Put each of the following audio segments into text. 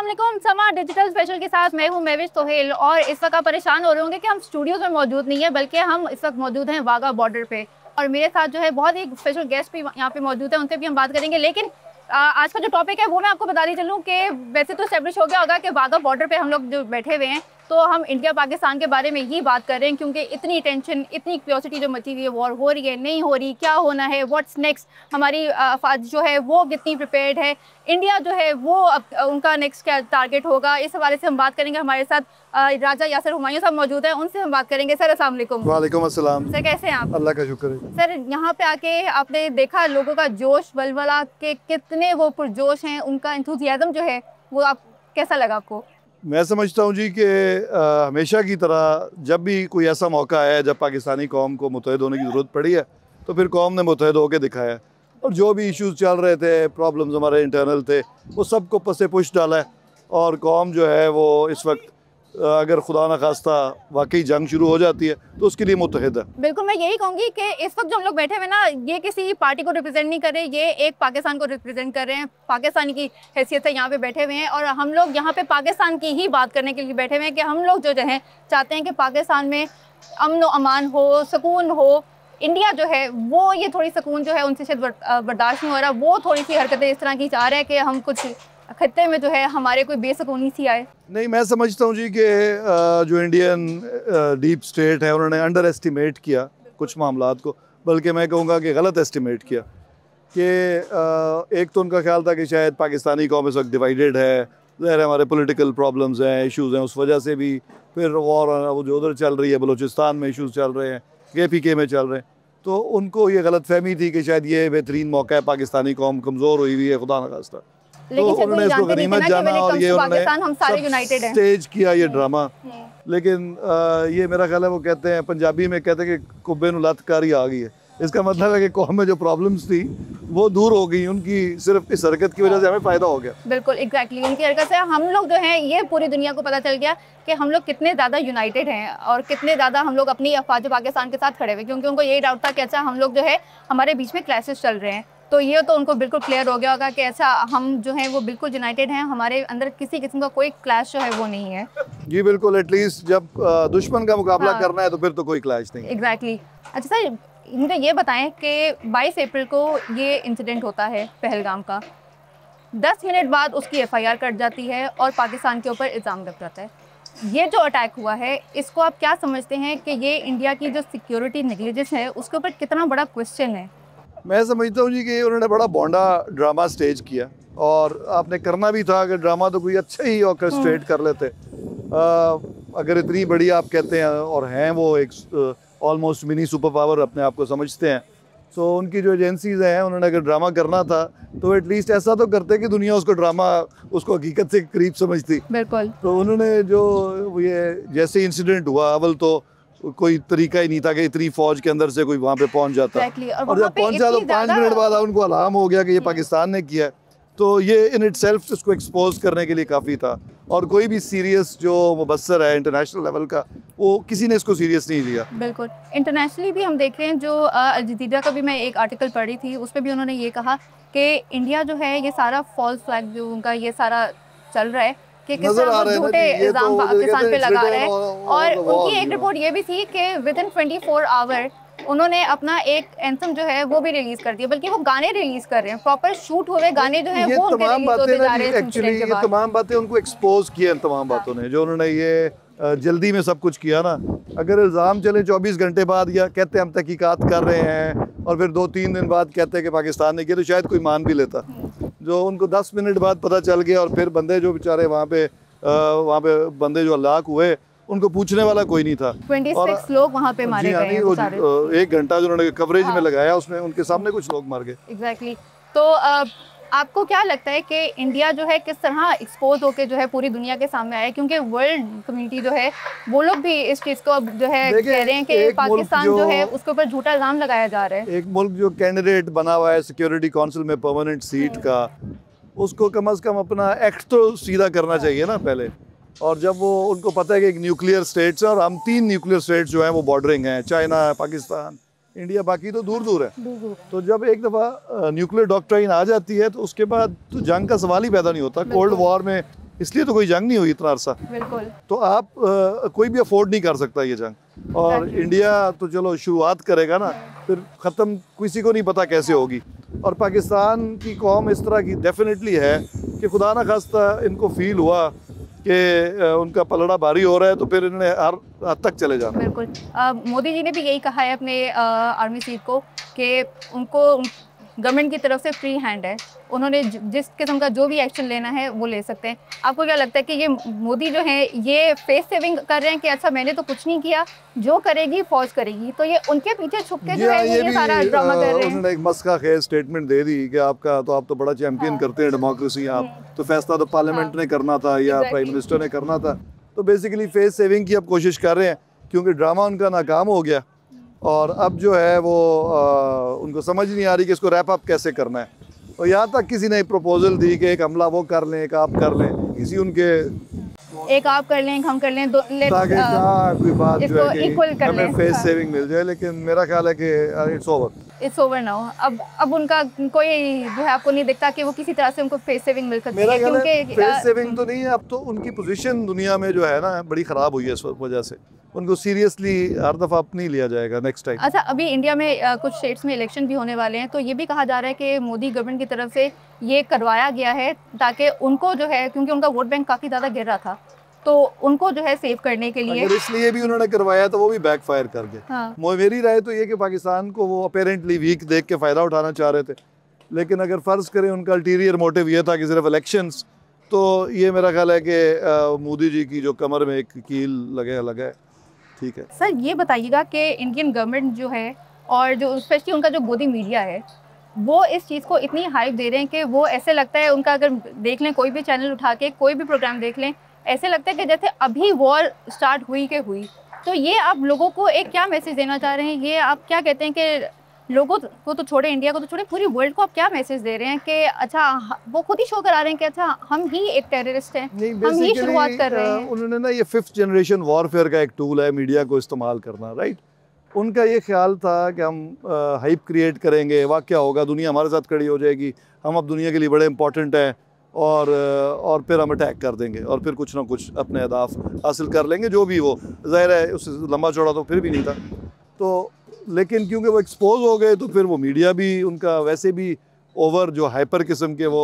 अस्सलाम समा digital special के साथ मैं हूं महविश सोहेल। और इस वक्त आप परेशान हो रहे होंगे कि हम स्टूडियोज में मौजूद नहीं है, बल्कि हम इस वक्त मौजूद हैं वाघा बॉर्डर पे। और मेरे साथ जो है बहुत ही स्पेशल गेस्ट भी यहाँ पे मौजूद है, उनसे भी हम बात करेंगे। लेकिन आज का जो टॉपिक है वो मैं आपको बता दी चलूँ कि वैसे तो एस्टेब्लिश हो गया होगा कि वाघा बॉर्डर पे हम लोग जो बैठे हुए हैं, तो हम इंडिया पाकिस्तान के बारे में ही बात कर रहे हैं, क्योंकि इतनी टेंशन, इतनी क्यूरियोसिटी जो मची हुई है, वॉर हो रही है, नहीं हो रही, क्या होना है, व्हाट्स नेक्स्ट, हमारी अफवाज जो है वो कितनी प्रिपेयर्ड है, इंडिया जो है वो अब उनका नेक्स्ट क्या टारगेट होगा, इस हवाले से हम बात करेंगे। हमारे साथ राजा यासिर हुमायूं साहब मौजूद हैं, उनसे हम बात करेंगे। सर अस्सलाम वालेकुम। वालेकुम अस्सलाम। सर कैसे हैं आप? अल्लाह का शुक्र है। सर यहाँ पे आके आपने देखा लोगों का जोश वलवला के कितने वो पुरजोश हैं, उनका एंथुसियाज्म जो है वो आप कैसा लगा आपको? मैं समझता हूँ जी कि हमेशा की तरह जब भी कोई ऐसा मौका है जब पाकिस्तानी कौम को मुत्तहिद होने की ज़रूरत पड़ी है, तो फिर कौम ने मुत्तहिद होकर दिखाया है। और जो भी इश्यूज़ चल रहे थे, प्रॉब्लम्स हमारे इंटरनल थे, वो सबको पसे पुश डाला है। और कौम जो है वो इस वक्त अगर खुदा न खास्ता वाकई जंग शुरू हो जाती है तो उसके लिए मुत्तहिद है। बिल्कुल, मैं यही कहूँगी कि इस वक्त जो हम लोग बैठे हुए ना, ये किसी पार्टी को रिप्रेजेंट नहीं कर रहे, ये एक पाकिस्तान को रिप्रेजेंट कर रहे हैं। पाकिस्तानी की हैसियत से यहाँ पे बैठे हुए हैं और हम लोग यहाँ पे पाकिस्तान की ही बात करने के लिए बैठे हुए हैं कि हम लोग जो है चाहते हैं कि पाकिस्तान में अमन व अमान हो, सुकून हो। इंडिया जो है वो ये थोड़ी सुकून जो है उनसे शायद बर्दाश्त नहीं हो रहा, वो थोड़ी सी हरकतें इस तरह की चाह रहे हैं कि हम कुछ खत्ते में जो है हमारे कोई बेसुकूनी सी आए। नहीं, मैं समझता हूँ जी कि जो इंडियन डीप स्टेट है उन्होंने अंडर एस्टिमेट किया कुछ मामलात को, बल्कि मैं कहूँगा कि गलत एस्टिमेट किया। कि एक तो उनका ख्याल था कि शायद पाकिस्तानी कौम इस वक्त डिवाइडेड है, ज़ाहिर हमारे पॉलिटिकल प्रॉब्लम्स हैं, इश्यूज़ हैं, उस वजह से भी फिर वॉर वो जो उधर चल रही है, बलूचिस्तान में इश्यूज़ चल रहे हैं, KPK में चल रहे हैं, तो उनको ये गलत फहमी थी कि शायद ये बेहतरीन मौका है, पाकिस्तानी कौम कमज़ोर हुई हुई है, खुदा न खास्ता। तो उन्होंने इसको गनीमत जाना और ये उन्होंने स्टेज किया ये ड्रामा। लेकिन ये मेरा ख्याल है, वो कहते हैं पंजाबी में कहते हैं कि कुब्बे नु लत कारी आ गई है। इसका मतलब है कि कौम में जो प्रॉब्लम्स थी वो दूर हो गई, उनकी सिर्फ इस हरकत की वजह से हमें फ़ायदा हो गया। बिल्कुल एग्जैक्टली, उनकी हरकत से हम लोग जो हैं ये पूरी दुनिया को पता चल गया कि हम लोग कितने ज़्यादा यूनाइटेड हैं और कितने ज़्यादा हम लोग अपनी अफवाज पाकिस्तान के साथ खड़े हुए, क्योंकि उनको यही डाउट था कि अच्छा हम लोग जो है हमारे बीच में क्लैशेस चल रहे हैं। तो ये तो उनको बिल्कुल क्लियर हो गया होगा कि ऐसा हम जो है वो बिल्कुल यूनाइटेड हैं, हमारे अंदर किसी किस्म का कोई क्लैश जो है वो नहीं है। जी बिल्कुल, एटलीस्ट जब दुश्मन का मुकाबला करना है तो फिर तो कोई क्लैश नहीं। एग्जैक्टली। अच्छा सर, मुझे ये बताएं कि 22 अप्रैल को ये इंसिडेंट होता है पहलगाम का, 10 मिनट बाद उसकी FIR कट जाती है और पाकिस्तान के ऊपर इल्ज़ाम लग जाता है। ये जो अटैक हुआ है, इसको आप क्या समझते हैं कि ये इंडिया की जो सिक्योरिटी नेग्लिजेंस है उसके ऊपर कितना बड़ा क्वेश्चन है? मैं समझता हूँ जी कि उन्होंने बड़ा बोंडा ड्रामा स्टेज किया और आपने करना भी था। अगर ड्रामा तो कोई अच्छा ही ऑर्केस्ट्रेट कर लेते। अगर इतनी बड़ी आप कहते हैं और हैं वो एक ऑलमोस्ट मिनी सुपर पावर अपने आप को समझते हैं, तो उनकी जो एजेंसीज हैं उन्होंने अगर ड्रामा करना था तो एटलीस्ट ऐसा तो करते कि दुनिया उसको ड्रामा, उसको हकीकत से करीब समझती। बिल्कुल। तो उन्होंने जो ये जैसे इंसिडेंट हुआ, अव्वल तो कोई तरीका ही नहीं था कि इतनी फौज के अंदर से कोई वहाँ पे पहुँच जाता। और जब पहुँचा तो 5 मिनट बाद उनको अलार्म हो गया कि ये पाकिस्तान ने किया है। तो ये इन इट सेल्फ इसको एक्सपोज करने के लिए काफ़ी था। और कोई भी सीरियस जो मुबस्सर है इंटरनेशनल लेवल का, वो किसी ने इसको सीरियस नहीं लिया। बिल्कुल, इंटरनेशनली भी हम देख रहे हैं। जो अल जज़ीरा का भी मैं एक आर्टिकल पढ़ी थी, उस पर भी उन्होंने ये कहा कि इंडिया जो है ये सारा फॉल्स फ्लैग जो उनका ये सारा चल रहा है कि किस तरह वो झूठे इल्ज़ाम पाकिस्तान पे लगा रहे हैं। और उनकी एक रिपोर्ट ये भी थी कि विदिन 24 आवर उन्होंने अपना एक एंथम जो है वो भी रिलीज कर दिया, बल्कि वो गाने रिलीज कर रहे हैं, प्रॉपर शूट हुए गाने जो हैं वो उनके रिलीज होते जा रहे हैं। एक्चुअली ये तमाम बातें उनको एक्सपोज किया, तमाम बातों ने जो उन्होंने ये जल्दी में सब कुछ किया ना। अगर इल्ज़ाम चले 24 घंटे बाद या कहते हम तहकीकात कर रहे हैं और फिर 2-3 दिन बाद कहते हैं कि पाकिस्तान ने किया, तो शायद कोई मान भी लेता। जो उनको 10 मिनट बाद पता चल गया और फिर बंदे जो बेचारे वहाँ पे बंदे जो हलाक हुए, उनको पूछने वाला कोई नहीं था। 26 लोग वहाँ पे मारे गए हैं सारे। 1 घंटा जो उन्होंने कवरेज में लगाया उसमें उनके सामने कुछ लोग मार गए। एग्जैक्टली। तो आपको क्या लगता है कि इंडिया जो है किस तरह एक्सपोज होकर जो है पूरी दुनिया के सामने आया? क्योंकि वर्ल्ड कम्युनिटी जो है वो लोग भी इस चीज़ को जो है कह रहे हैं कि पाकिस्तान जो है उसके ऊपर झूठा इल्ज़ाम लगाया जा रहा है। एक मुल्क जो कैंडिडेट बना हुआ है सिक्योरिटी काउंसिल में परमानेंट सीट का, उसको कम अज़ कम अपना एक्ट तो सीधा करना चाहिए ना पहले। और जब वो उनको पता है कि एक न्यूक्लियर स्टेट्स है और हम 3 न्यूक्लियर स्टेट्स जो हैं वो बॉर्डरिंग हैं, चाइना, पाकिस्तान, इंडिया, बाकी तो दूर दूर है। तो जब एक दफ़ा न्यूक्लियर डॉक्ट्राइन आ जाती है तो उसके बाद तो जंग का सवाल ही पैदा नहीं होता। कोल्ड वॉर में इसलिए तो कोई जंग नहीं हुई इतना अरसा। बिल्कुल। तो आप कोई भी अफोर्ड नहीं कर सकता ये जंग। और इंडिया तो चलो शुरुआत करेगा ना, फिर ख़त्म किसी को नहीं पता कैसे होगी। और पाकिस्तान की कौम इस तरह की डेफिनेटली है कि खुदा न खास्ता इनको फील हुआ कि उनका पलड़ा भारी हो रहा है तो फिर इन्होंने हर हद तक चले जाना। बिल्कुल। मोदी जी ने भी यही कहा है अपने आर्मी चीफ को कि उनको गवर्नमेंट की तरफ से फ्री हैंड है, उन्होंने जिस किस्म का जो भी एक्शन लेना है वो ले सकते हैं। आपको क्या लगता है कि ये मोदी जो है ये फेस सेविंग कर रहे हैं कि अच्छा मैंने तो कुछ नहीं किया, जो करेगी फौज करेगी, तो ये उनके पीछे छुप के जो है ये सारा ड्रामा कर रहे हैं? उन्होंने एक मस्का खेज स्टेटमेंट दे दी कि आप तो बड़ा चैंपियन करते हैं डेमोक्रेसी, आप तो फैसला तो पार्लियामेंट ने करना था या प्राइम मिनिस्टर ने करना था। तो बेसिकली फेस सेविंग की अब कोशिश कर रहे हैं क्योंकि ड्रामा उनका नाकाम हो गया और अब जो है वो उनको समझ नहीं आ रही कि इसको रैप अप कैसे करना है। और यहाँ तक किसी ने प्रपोजल दी कि एक हमला वो कर लें, एक आप कर लें, किसी उनके एक आप कर लें, एक हम कर लें, ताकि क्या कोई बात जो है कि हमें फेस हाँ। सेविंग मिल जाए। लेकिन मेरा ख्याल है कि इट्स ओवर नाउ। अब उनका कोई जो है आपको नहीं दिखता कि वो किसी तरह से उनको फेस सेविंग मिल सकती है? मेरा ख्याल है फेस सेविंग तो नहीं है, अब तो उनकी पोजीशन दुनिया में जो है ना बड़ी ख़राब हुई है इस वजह से। उनको सीरियसली हर दफ़ा अब नहीं लिया जाएगा नेक्स्ट टाइम। अच्छा, अभी इंडिया में कुछ स्टेट्स में इलेक्शन भी होने वाले हैं, तो ये भी कहा जा रहा है कि मोदी गवर्नमेंट की तरफ से ये करवाया गया है ताकि उनको जो है, क्योंकि उनका वोट बैंक काफ़ी ज़्यादा गिर रहा था, तो उनको जो है सेव करने के लिए अगर इसलिए भी उन्होंने करवाया तो वो भी बैकफायर कर गए। हाँ। मेरी राय तो ये कि पाकिस्तान को वो अपेरेंटली वीक देख के फ़ायदा उठाना चाह रहे थे, लेकिन अगर फ़र्ज़ करें उनका अल्टीरियर मोटिव ये था कि सिर्फ इलेक्शंस, तो ये मेरा ख्याल है कि मोदी जी की जो कमर में एक कील लगा है। ठीक है सर, ये बताइएगा कि इंडियन गवर्नमेंट जो है और जो स्पेशली उनका जो गोदी मीडिया है वो इस चीज़ को इतनी हाइप दे रहे हैं कि वो ऐसे लगता है, उनका अगर देख लें कोई भी चैनल उठा के कोई भी प्रोग्राम देख लें, ऐसे लगता है कि जैसे अभी वॉर स्टार्ट हुई के हुई। तो ये आप लोगों को एक क्या मैसेज देना चाह रहे हैं? ये आप क्या कहते हैं कि लोगों को तो छोड़े, इंडिया को तो छोड़े, पूरी वर्ल्ड को आप क्या मैसेज दे रहे हैं कि अच्छा वो खुद ही शो करा रहे हैं कि अच्छा हम ही एक टेररिस्ट हैं, हम ही शुरुआत कर रहे हैं? उन्होंने ना ये 5th जनरेशन वॉरफेयर का एक टूल है मीडिया को इस्तेमाल करना, राइट। उनका ये ख्याल था कि हम हाइप क्रिएट करेंगे, वाक़या होगा, दुनिया हमारे साथ खड़ी हो जाएगी, हम अब दुनिया के लिए बड़े इंपॉर्टेंट हैं और फिर हम अटैक कर देंगे और फिर कुछ ना कुछ अपने अहदाफ हासिल कर लेंगे, जो भी हो। ज़ाहिर है उससे लंबा चौड़ा तो फिर भी नहीं था। तो लेकिन क्योंकि वो एक्सपोज हो गए तो फिर वो मीडिया भी उनका वैसे भी ओवर जो हाइपर किस्म के वो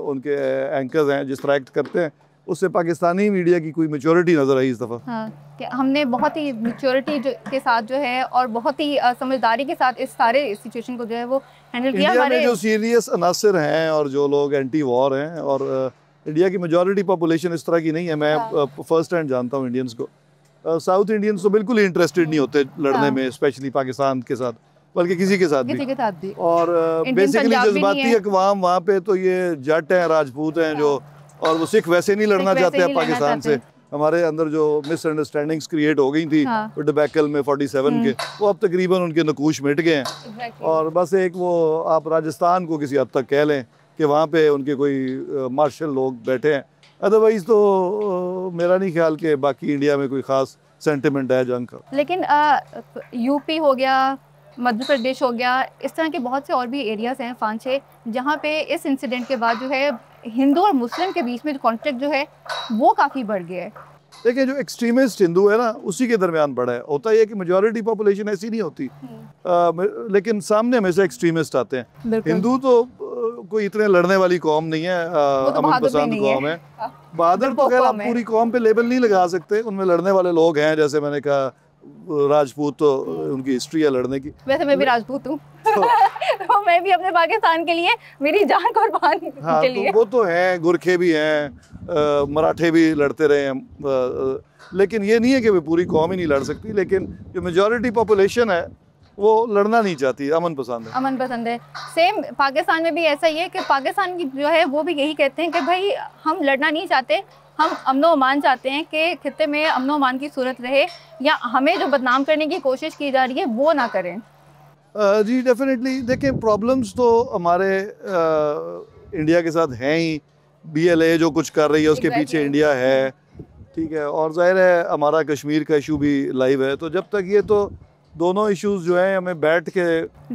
उनके एंकर्स हैं जिस तरह एक्ट करते हैं, उससे पाकिस्तानी मीडिया की कोई मैच्योरिटी नज़र आई इस दफ़ा। हाँ, कि हमने बहुत ही मैच्योरिटी के साथ जो है और बहुत ही समझदारी के साथ इस सारे सिचुएशन को जो है वो हैंडल किया। इंडिया में जो सीरियस अनासर हैं और जो लोग एंटी वॉर हैं, और इंडिया की मेजॉरिटी पॉपुलेशन इस तरह की नहीं है, मैं फर्स्ट हैंड जानता हूँ इंडियंस को। साउथ इंडियंस तो बिल्कुल ही इंटरेस्टेड नहीं होते लड़ने में, स्पेशली पाकिस्तान के साथ, बल्कि किसी के साथ भी। और बेसिकली जज्बाती अक़वाम वहाँ पे तो ये जट हैं, राजपूत हैं जो, और वो सिख वैसे नहीं लड़ना चाहते हैं पाकिस्तान से। हमारे अंदर जो मिसअंडरस्टैंडिंग्स क्रिएट हो गई थी डबैकल में 47 के, वो अब तकरीबन उनके नकूश मिट गए हैं। और बस एक वो आप राजस्थान को किसी हद तक कह लें कि वहाँ पे उनके कोई मार्शल लोग बैठे हैं, अदरवाइज तो मेरा नहीं ख्याल कि बाकी इंडिया में कोई ख़ास सेंटिमेंट है जंग का। लेकिन यूपी हो गया, मध्य प्रदेश हो गया, इस तरह के बहुत से और भी एरियाज़ हैं 5-6 जहाँ पे इस इंसिडेंट के बाद जो है हिंदू और मुस्लिम के बीच में जो कॉन्फ्लिक्ट जो है वो काफ़ी बढ़ गया है। देखिए, जो एक्सट्रीमिस्ट हिंदू है ना उसी के दरमियान बढ़ा है। होता है कि मेजॉरिटी पॉपुलेशन ऐसी नहीं होती, लेकिन सामने हमेशा एक्सट्रीमिस्ट आते हैं। हिंदू तो कोई इतने लड़ने वाली कौम नहीं है, तो अमन पसंद कौम है। बहादुर तो खैर आप पूरी कौम पे लेबल नहीं लगा सकते, उनमें लड़ने वाले लोग हैं। जैसे मैंने कहा राजपूत, तो उनकी हिस्ट्री है लड़ने की। वैसे मैं भी राजपूत हूँ तो मैं भी अपने पाकिस्तान के लिए मेरी जान कुर्बान के लिए। तो वो तो हैं, गुरखे भी हैं, मराठे भी लड़ते रहे हैं, लेकिन ये नहीं है कि वे पूरी कौम ही नहीं लड़ सकती। लेकिन जो मेजॉरिटी पॉपुलेशन है वो लड़ना नहीं चाहती, अमन पसंद है। अमन पसंद है। सेम पाकिस्तान में भी ऐसा ही है कि पाकिस्तान की जो है वो भी यही कहते हैं कि भाई हम लड़ना नहीं चाहते, हम अमनो अमान चाहते हैं कि खित्ते में अमनो अमान की सूरत रहे, या हमें जो बदनाम करने की कोशिश की जा रही है वो ना करें। जी डेफिनेटली। देखें, प्रॉब्लम्स तो हमारे इंडिया के साथ हैं ही। BLA जो कुछ कर रही है उसके पीछे इंडिया है, ठीक है। और जाहिर है हमारा कश्मीर का इशू भी लाइव है। तो जब तक ये तो दोनों इश्यूज जो हैं हमें बैठ के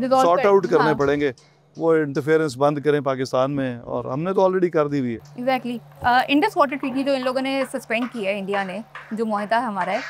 सॉर्ट आउट करने पड़ेंगे। वो इंटरफेरेंस बंद करें पाकिस्तान में, और हमने तो ऑलरेडी कर दी हुई है। एग्जैक्टली। इंडस वाटर ट्रीटी जो इन लोगों ने सस्पेंड की है, इंडिया ने, जो मुआहदा हमारा है,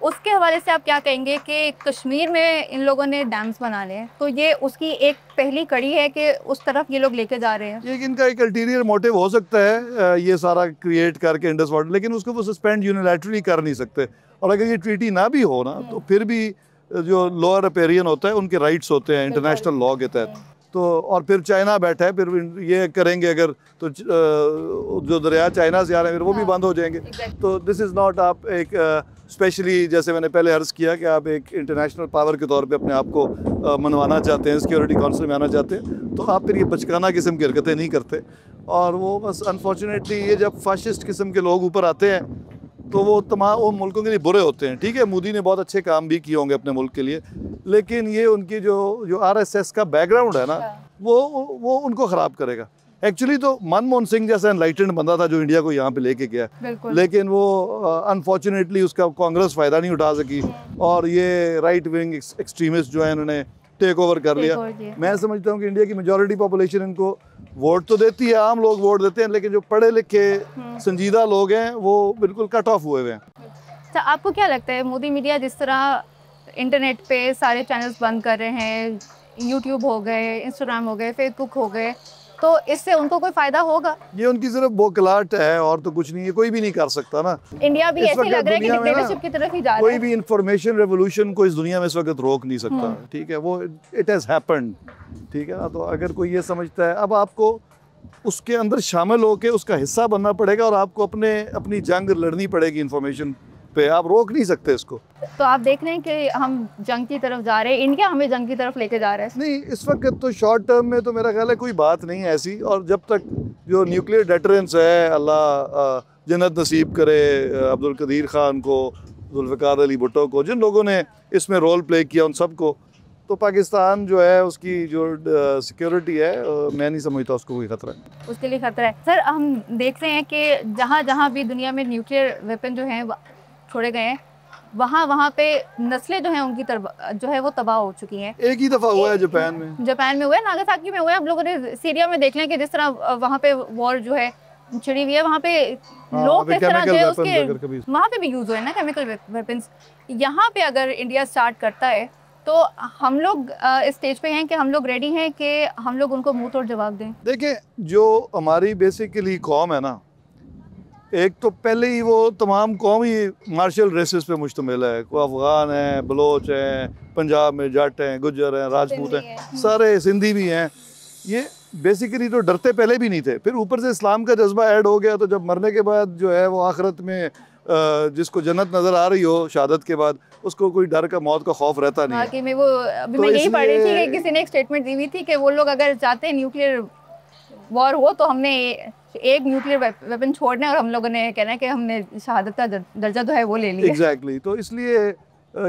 उसके हवाले से आप क्या कहेंगे कि कश्मीर में इन लोगों ने डैम्स बना लिए हैं, तो ये उसकी एक पहली कड़ी है कि उस तरफ ये लोग लेके जा रहे हैं? ये इनका एक अल्टीरियर मोटिव हो सकता है ये सारा क्रिएट करके इंडस वाटर, लेकिन उसको वो सस्पेंड यूनिलैटरली कर नहीं सकते। और अगर ये ट्रीटी ना भी हो ना, तो फिर भी जो लोअर अपेरियन होता है उनके राइट्स होते हैं इंटरनेशनल लॉ के तहत। तो और फिर चाइना बैठा है, फिर ये करेंगे अगर तो जो दरिया चाइना से आ रहे हैं फिर वो भी बंद हो जाएंगे। तो दिस इज़ नॉट, आप एक स्पेशली जैसे मैंने पहले अर्ज़ किया कि आप एक इंटरनेशनल पावर के तौर पे अपने आप को मनवाना चाहते हैं, सिक्योरिटी काउंसिल में आना चाहते हैं, तो आप फिर ये बचकाना किस्म की हरकतें नहीं करते। और वो बस अनफॉर्चुनेटली ये जब फाशिस्ट किस्म के लोग ऊपर आते हैं तो वो तमाम वो मुल्कों के लिए बुरे होते हैं। ठीक है, मोदी ने बहुत अच्छे काम भी किए होंगे अपने मुल्क के लिए, लेकिन ये उनकी जो आरएसएस का बैकग्राउंड है ना, वो उनको ख़राब करेगा। एक्चुअली तो मनमोहन सिंह जैसा एनलाइटेंड बंदा था जो इंडिया को यहाँ पे लेके गया, लेकिन वो अनफॉर्चुनेटली उसका कांग्रेस फ़ायदा नहीं उठा सकी, और ये राइट विंग एक्सट्रीमिस्ट जो है इन्होंने टेक ओवर कर लिया। मैं समझता हूँ कि इंडिया की मेजॉरिटी पॉपुलेशन इनको वोट तो देती है, आम लोग वोट देते हैं, लेकिन जो पढ़े लिखे संजीदा लोग हैं वो बिल्कुल कट ऑफ हुए हुए हैं। अच्छा, आपको क्या लगता है मोदी मीडिया जिस तरह इंटरनेट पे सारे चैनल्स बंद कर रहे हैं, यूट्यूब हो गए, इंस्टाग्राम हो गए, फेसबुक हो गए, तो इससे उनको कोई फायदा होगा? ये उनकी सिर्फ बोखलाहट है और तो कुछ नहीं है, कोई भी नहीं कर सकता ना। इंडिया भी ऐसे लग रहा है कि डिक्टेटरशिप की तरफ ही जा रहा है। कोई भी इंफॉर्मेशन रेवोल्यूशन को इस दुनिया में इस वक्त रोक नहीं सकता। ठीक है, वो इट हैज हैपेंड। ठीक है ना, तो अगर कोई ये समझता है, अब आपको उसके अंदर शामिल होकर उसका हिस्सा बनना पड़ेगा और आपको अपनी जंग लड़नी पड़ेगी इंफॉर्मेशन पे, आप रोक नहीं सकते इसको। तो आप देख रहे हैं कि हम जंग की तरफ जा रहे हैं, इंडिया हमें जंग की तरफ लेके जा रहा है? नहीं, इस वक्त तो शॉर्ट टर्म में तो मेरा ख्याल है कोई बात नहीं है ऐसी, और जब तक जो न्यूक्लियर डेटरेंस है, अल्लाह जन्नत नसीब करे अब्दुल कदीर खान को, जुल्फ़िकार अली भुट्टो को, जिन लोगों ने इसमें रोल प्ले किया उन सबको, तो पाकिस्तान जो है उसकी जो सिक्योरिटी है मैं नहीं समझता उसको कोई खतरा है। उसके लिए खतरा है। सर, हम देख रहे हैं कि जहाँ जहाँ भी दुनिया में न्यूक्लियर वेपन जो हैं छोड़े गए हैं, वहाँ पे नस्लें जो हैं उनकी जो है वो तबाह हो चुकी हैं। एक ही दफ़ा हुआ है जापान में हुआ है, नागासाकी में हुआ है। हम लोगों ने सीरिया में देख लें कि जिस तरह वहाँ पे वॉर जो है छिड़ी हुई है, वहाँ पे लोग किस तरह जो है उसके वहाँ पे भी यूज़ हुए ना केमिकल वेपन्स। यहाँ पे अगर इंडिया स्टार्ट करता है तो हम लोग इस स्टेज पे हैं कि हम लोग रेडी हैं कि हम लोग उनको मुंह तोड़ जवाब दें। देखें, जो हमारी बेसिकली कौम है ना, एक तो पहले ही वो तमाम कौम ही मार्शल रेसेस पे मुश्तमिल है। कोई अफ़गान है, बलोच हैं, पंजाब में जट हैं, गुज्जर हैं, राजपूत हैं, सारे सिंधी भी हैं। ये बेसिकली तो डरते पहले भी नहीं थे, फिर ऊपर से इस्लाम का जज्बा ऐड हो गया, तो जब मरने के बाद जो है वो आखिरत में जिसको जन्नत नज़र आ रही हो शहादत के बाद, उसको कोई डर का, मौत का खौफ रहता नहीं है। में वो अभी तो मैं यही पढ़ रही थी कि किसी ने एक स्टेटमेंट दी हुई थी कि वो लोग अगर चाहते हैं न्यूक्लियर वॉर हो तो हमने एक न्यूक्लियर वेपन छोड़ना है और हम लोगों ने कहना है कि हमने शहादत का दर्जा जो है वो ले लिया। एग्जैक्टली। तो इसलिए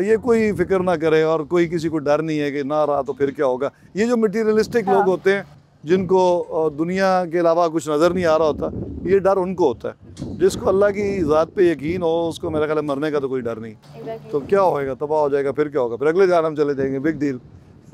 ये कोई फिक्र ना करे और कोई किसी को डर नहीं है कि ना रहा तो फिर क्या होगा। ये जो मटीरियलिस्टिक लोग होते हैं जिनको दुनिया के अलावा कुछ नज़र नहीं आ रहा होता, ये डर उनको होता है। जिसको अल्लाह की ज़ात पे यकीन हो उसको मेरा ख्याल है मरने का तो कोई डर नहीं। तो क्या होएगा, तबाह हो जाएगा, फिर क्या होगा, फिर अगले जान हम चले जाएंगे, बिग डील।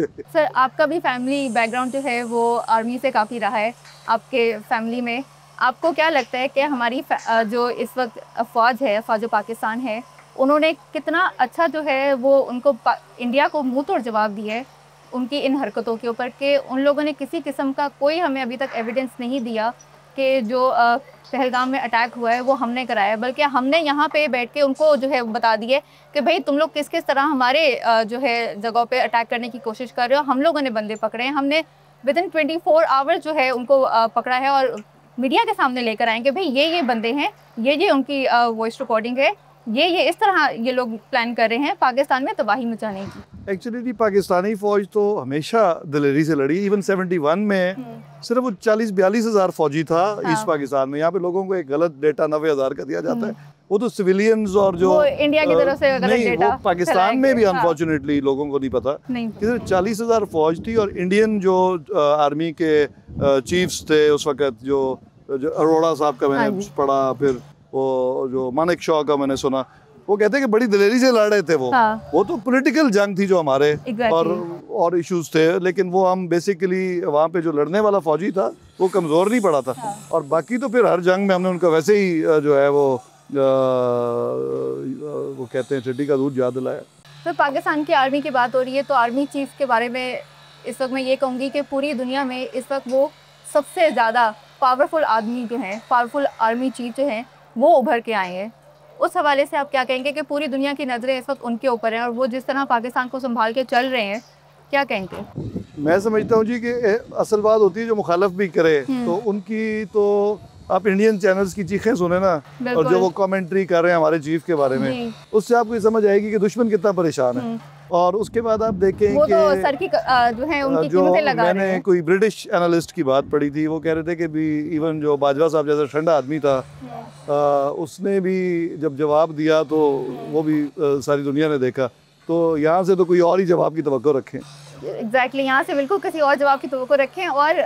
सर, आपका भी फैमिली बैकग्राउंड जो है वो आर्मी से काफ़ी रहा है आपके फैमिली में। आपको क्या लगता है कि हमारी जो इस वक्त फ़ौज है, फ़ौज पाकिस्तान है, उन्होंने कितना अच्छा जो है वो उनको इंडिया को मुंह तोड़ जवाब दिया है उनकी इन हरकतों के ऊपर, कि उन लोगों ने किसी किस्म का कोई हमें अभी तक एविडेंस नहीं दिया कि जो पहलगाम में अटैक हुआ है वो हमने कराया, बल्कि हमने यहाँ पे बैठ के उनको जो है बता दिए कि भाई तुम लोग किस किस तरह हमारे जो है जगहों पे अटैक करने की कोशिश कर रहे हो। हम लोगों ने बंदे पकड़े हैं, हमने विदिन 24 आवर्स जो है उनको पकड़ा है और मीडिया के सामने लेकर आएंगे भाई ये बंदे हैं, ये उनकी वॉइस रिकॉर्डिंग है, ये इस तरह ये लोग प्लान कर रहे हैं पाकिस्तान में तबाही मचाने की। एक्चुअली पाकिस्तानी फ़ौज तो हमेशा दिलेरी से लड़ी। इवन 71 में सिर्फ वो 40-42 हज़ार फौजी था ईस्ट पाकिस्तान में। यहाँ पे लोगों को एक गलत डेटा 90 हज़ार का दिया जाता है, वो तो सिविलियंस और जो इंडिया की तरफ से गलत डेटा, वो पाकिस्तान में भी अनफॉर्चुनेटली लोगों को नहीं पता कि सिर्फ 40 हज़ार फौज थी। और इंडियन जो आर्मी के चीफ्स थे उस वक्त, जो अरोड़ा साहब का मैंने पढ़ा, फिर वो जो मानिक शॉ का मैंने सुना, वो कहते हैं कि बड़ी दिलेरी से लड़ रहे थे वो तो पॉलिटिकल जंग थी जो हमारे और इश्यूज थे, लेकिन वो हम बेसिकली वहाँ पे जो लड़ने वाला फौजी था वो कमज़ोर नहीं पड़ा था। और बाकी तो फिर हर जंग में हमने उनका वैसे ही जो है वो कहते हैं टिड्डी का दूध याद दिलाया। तो पाकिस्तान की आर्मी की बात हो रही है, तो आर्मी चीफ के बारे में इस वक्त मैं ये कहूँगी कि पूरी दुनिया में इस वक्त वो सबसे ज़्यादा पावरफुल आदमी जो हैं, पावरफुल आर्मी चीफ जो हैं, वो उभर के आए हैं। उस हवाले से आप क्या कहेंगे कि पूरी दुनिया की नज़रें इस वक्त उनके ऊपर हैं और वो जिस तरह पाकिस्तान को संभाल के चल रहे हैं, क्या कहेंगे? मैं समझता हूँ जी कि असल बात होती है जो मुखालफ भी करे तो उनकी, तो आप इंडियन चैनल्स की चीखें सुने ना, और जो वो कमेंट्री कर रहे हैं हमारे चीफ के बारे में, उससे आपको ये समझ आएगी कि दुश्मन कितना परेशान है। और उसके बाद आप देखें वो कि तो सर की जो है उनकी कीमतें लगा रहे हैं। मैंने कोई ब्रिटिश एनालिस्ट की बात पढ़ी थी, वो कह रहे थे कि भी इवन जो बाजवा साहब जैसा ठंडा आदमी था, उसने भी जब जवाब दिया तो वो भी सारी दुनिया ने देखा। तो यहाँ से तो कोई और ही जवाब की तवक्को रखें। एग्जैक्टली, यहाँ से बिल्कुल किसी और जवाब की तवक्को रखें। और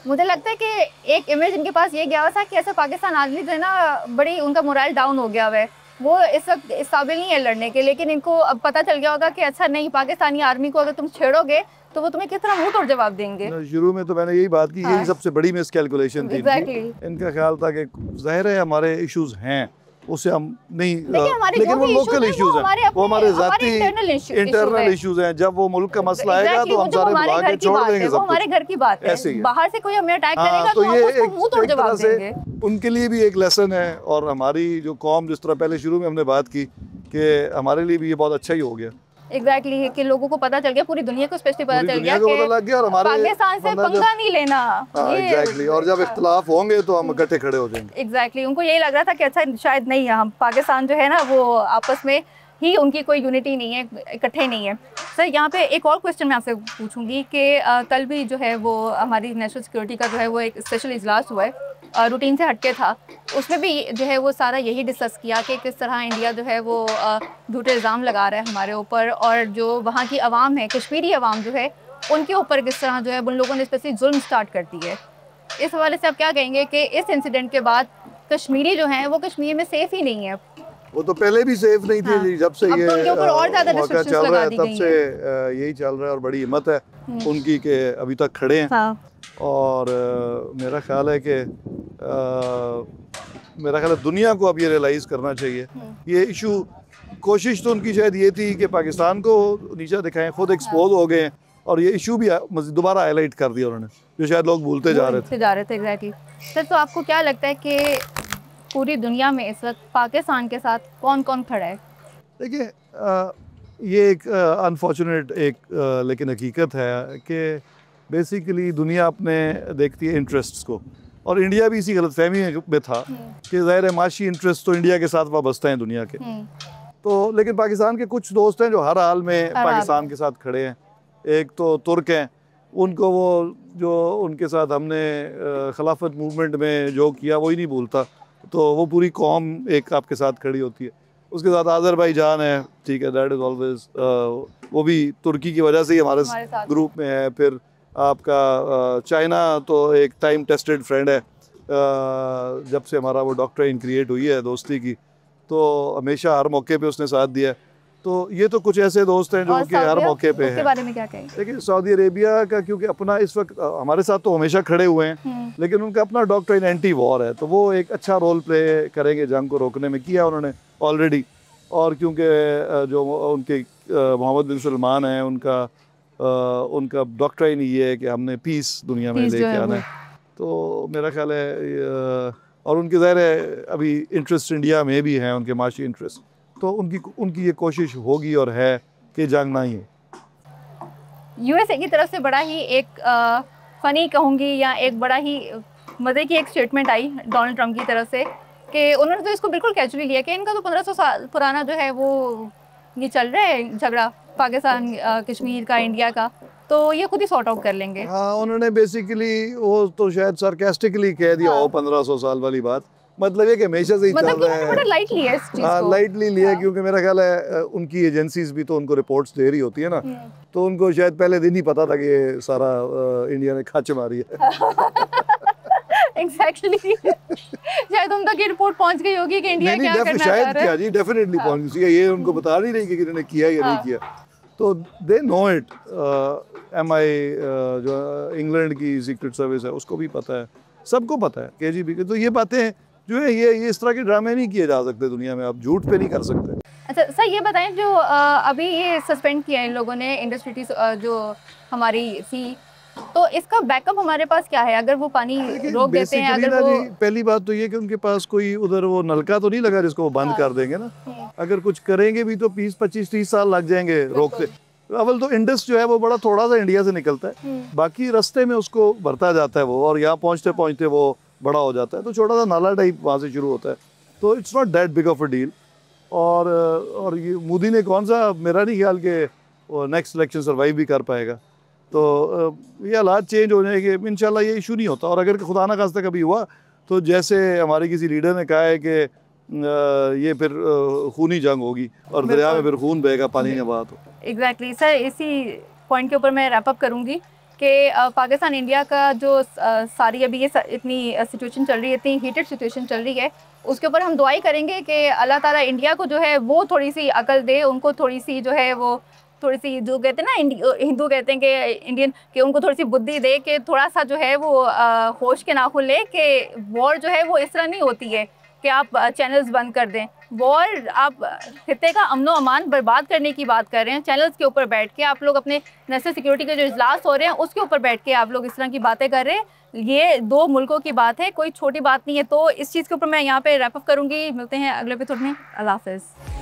मुझे लगता है कि एक इमेज इनके पास ये गया हुआ था कि ऐसा पाकिस्तान आदमी जो है ना, बड़ी उनका मोरल डाउन हो गया हुआ है, वो इस वक्त इस काबिल नहीं है लड़ने के। लेकिन इनको अब पता चल गया होगा कि अच्छा नहीं, पाकिस्तानी आर्मी को अगर तुम छेड़ोगे तो वो तुम्हें किस तरह मुंह तोड़ जवाब देंगे। शुरू में तो मैंने यही बात की, यही सबसे बड़ी मिसकैलकुलेशन थी। इनका ख्याल था कि जाहिर है हमारे इश्यूज हैं, उससे हम नहीं, लेकिन वो लोकल इश्यूज हैं, वो हमारे जाती इंटरनल इश्यूज हैं। जब वो मुल्क का मसला आएगा तो हम सारे बुला के छोड़ देंगे सब, हमारे घर की बात है। बाहर से कोई हमें अटैक करेगा तो ये एक तरह से उनके लिए भी एक लेसन है। और हमारी जो कौम, जिस तरह पहले शुरू में हमने बात की, कि हमारे लिए भी ये बहुत अच्छा ही हो गया। एग्जैक्टली कि लोगों को पता चल गया, पूरी दुनिया को स्पेशली पता चल गया कि और हमारे पाकिस्तान से पंगा नहीं लेना। एग्जैक्टली, और जब इख्तिलाफ होंगे तो हम इकट्ठे खड़े हो जाएंगे। एग्जैक्टली, उनको यही लग रहा था कि अच्छा शायद नहीं है, हम पाकिस्तान जो है ना वो आपस में ही उनकी कोई यूनिटी नहीं है, इकट्ठे नहीं है। सर यहाँ पे एक और क्वेश्चन मैं आपसे पूछूंगी कि कल भी जो है वो हमारी नेशनल सिक्योरिटी का जो है वो एक स्पेशल इजलास हुआ है, रूटीन से हटके था। उसमें भी जो है वो सारा यही डिस्कस किया कि किस तरह इंडिया जो है वो झूठे इल्ज़ाम लगा रहा है हमारे ऊपर, और जो वहाँ की आवाम है, कश्मीरी आवाम जो है, उनके ऊपर किस तरह जो है उन लोगों ने स्पेशली जुल्म स्टार्ट कर दी है। इस हवाले से आप क्या कहेंगे कि इस इंसिडेंट के बाद कश्मीरी जो हैं वो कश्मीर में सेफ़ ही नहीं है? वो तो पहले भी सेफ नहीं थे। हाँ। जब से ये तो उनके ऊपर और ज़्यादा रिस्ट्रिक्शंस चल रहा है तब से यही चल रहा है, और बड़ी हिम्मत है उनकी कि अभी तक खड़े हैं। हाँ। और मेरा ख्याल है कि दुनिया को अब ये रियलाइज़ करना चाहिए ये इशू। कोशिश तो उनकी शायद ये थी कि पाकिस्तान को नीचा दिखाएं, खुद एक्सपोज हो गए, और ये इशू भी दोबारा हाईलाइट कर दिया उन्होंने, जो शायद लोग भूलते जा रहे थे। एग्जैक्टली। सर तो आपको क्या लगता है कि पूरी दुनिया में इस वक्त पाकिस्तान के साथ कौन कौन खड़ा है? देखिए, ये एक अनफॉर्चुनेट लेकिन हकीकत है कि बेसिकली दुनिया अपने देखती है इंटरेस्ट्स को, और इंडिया भी इसी गलतफहमी में था कि ज़ाहिर है माशी इंटरेस्ट तो इंडिया के साथ वाबस्ता हैं दुनिया के। तो लेकिन पाकिस्तान के कुछ दोस्त हैं जो हर हाल में पाकिस्तान के साथ खड़े हैं। एक तो तुर्क हैं, उनको वो जो उनके साथ हमने खिलाफत मूवमेंट में जो किया वो ही नहीं भूलता, तो वो पूरी कौम एक आपके साथ खड़ी होती है। उसके साथ आज़रबाईजान है, ठीक है, दैट इज़ ऑलवेज, वो भी तुर्की की वजह से ही हमारे ग्रुप में है। फिर आपका चाइना तो एक टाइम टेस्टेड फ्रेंड है, जब से हमारा वो डॉक्ट्राइन क्रिएट हुई है दोस्ती की, तो हमेशा हर मौके पे उसने साथ दिया। तो ये तो कुछ ऐसे दोस्त हैं जो उनके हर मौके पे हैं। उसके बारे में क्या कहेंगे? देखिए, सऊदी अरेबिया का क्योंकि अपना इस वक्त हमारे साथ तो हमेशा खड़े हुए हैं, लेकिन उनका अपना डॉक्ट्राइन एंटी वॉर है, तो वो एक अच्छा रोल प्ले करेंगे जंग को रोकने में, किया उन्होंने ऑलरेडी। और क्योंकि जो उनके मोहम्मद बिन सलमान हैं, उनका डॉक्ट्राइन ये है कि हमने पीस दुनिया में लेके आना है, तो मेरा ख्याल है, और उनके ज़ाहिर है अभी इंटरेस्ट इंडिया में भी हैं, उनके माशी इंटरेस्ट, तो उनकी ये कोशिश होगी और है कि जंग ना ही है। यूएसए की तरफ से बड़ा ही एक फ़नी कहूँगी या एक बड़ा ही मज़े की एक स्टेटमेंट आई डोनाल्ड ट्रंप की तरफ से कि उन्होंने तो इसको बिल्कुल कैजुअली लिया कि इनका तो 1500 साल पुराना जो है वो ये चल रहा है झगड़ा पाकिस्तान कश्मीर का, इंडिया का, तो ये खुद ही सॉर्ट आउट कर लेंगे। हाँ, उन्होंने बेसिकली वो तो शायद सार्कास्टिकली कह दिया हो 1500 साल वाली बात, मतलब ये कि हमेशा से ही चल रहा है। बड़ा लाइटली है इस चीज़ को। लाइटली लिया, क्योंकि मेरा ख्याल है उनकी एजेंसीज भी तो उनको रिपोर्ट्स दे रही होती है ना, तो उनको शायद पहले दिन ही पता था कि ये सारा इंडिया ने खच मारी है। एग्जैक्टली शायद उन तक ये रिपोर्ट पहुंच गई होगी कि इंडिया क्या करना चाह रहा है। शायद क्या जी, डेफिनेटली पहुंच गई, ये उनको बता नहीं रही कि इन्होंने किया या नहीं किया। तो दे नो इट। MI जो इंग्लैंड की सीक्रेट सर्विस है उसको भी पता है, सबको पता है KGB की। तो ये बातें जो है ये इस तरह के ड्रामे नहीं किए जा सकते दुनिया में, आप झूठ पे नहीं कर सकते। अच्छा सर, ये बताएं जो अभी ये सस्पेंड किया है इन लोगों ने इंडस्ट्री जो हमारी थी, तो इसका बैकअप हमारे पास क्या है अगर वो पानी रोक देते हैं? अगर वो पहली बात तो ये कि उनके पास कोई उधर वो नलका तो नहीं लगा जिसको वो बंद कर देंगे ना। अगर कुछ करेंगे भी तो 20, 25, 30 साल लग जाएंगे रोकते। अव्वल तो इंडस जो है वो बड़ा थोड़ा सा इंडिया से निकलता है, बाकी रास्ते में उसको भरता जाता है वो, और यहाँ पहुँचते पहुँचते वो बड़ा हो जाता है, तो छोटा सा नाला टाइप वहाँ से शुरू होता है। तो it's not that big of a deal. और ये मोदी ने कौन सा, मेरा नहीं ख्याल कि वो नेक्स्ट इलेक्शन सर्वाइव भी कर पाएगा। तो ये हालात चेंज हो जाएंगे इंशाल्लाह, ये इशू नहीं होता। और अगर खुदा ना खास्ता कभी हुआ तो जैसे हमारे किसी लीडर ने कहा है कि ये फिर खूनी जंग होगी और दरिया में फिर खून बहेगा, पानी में बात हो। एग्जैक्टली सर, इसी पॉइंट के ऊपर मैं रैप अप करूँगी कि पाकिस्तान इंडिया का जो सारी अभी ये इतनी सिचुएशन चल रही है, इतनी हीटेड सिचुएशन चल रही है, उसके ऊपर हम दुआई करेंगे कि अल्लाह ताला इंडिया को जो है वो थोड़ी सी अकल दे, उनको थोड़ी सी जो है वो थोड़ी सी, जो कहते हैं ना हिंदू कहते हैं कि इंडियन, कि उनको थोड़ी सी बुद्धि दे कि थोड़ा सा जो है वो होश के नाखून ले कि वॉर जो है वो इस तरह नहीं होती है कि आप चैनल्स बंद कर दें। वॉर आप खित्ते का अमनो अमान बर्बाद करने की बात कर रहे हैं। चैनल्स के ऊपर बैठ के आप लोग अपने नेशनल सिक्योरिटी के जो इजलास हो रहे हैं उसके ऊपर बैठ के आप लोग इस तरह की बातें कर रहे हैं। ये 2 मुल्कों की बात है, कोई छोटी बात नहीं है। तो इस चीज़ के ऊपर मैं यहाँ पे रैप अप करूँगी। मिलते हैं अगले एपिसोड में। अल्लाह हाफ़िज़।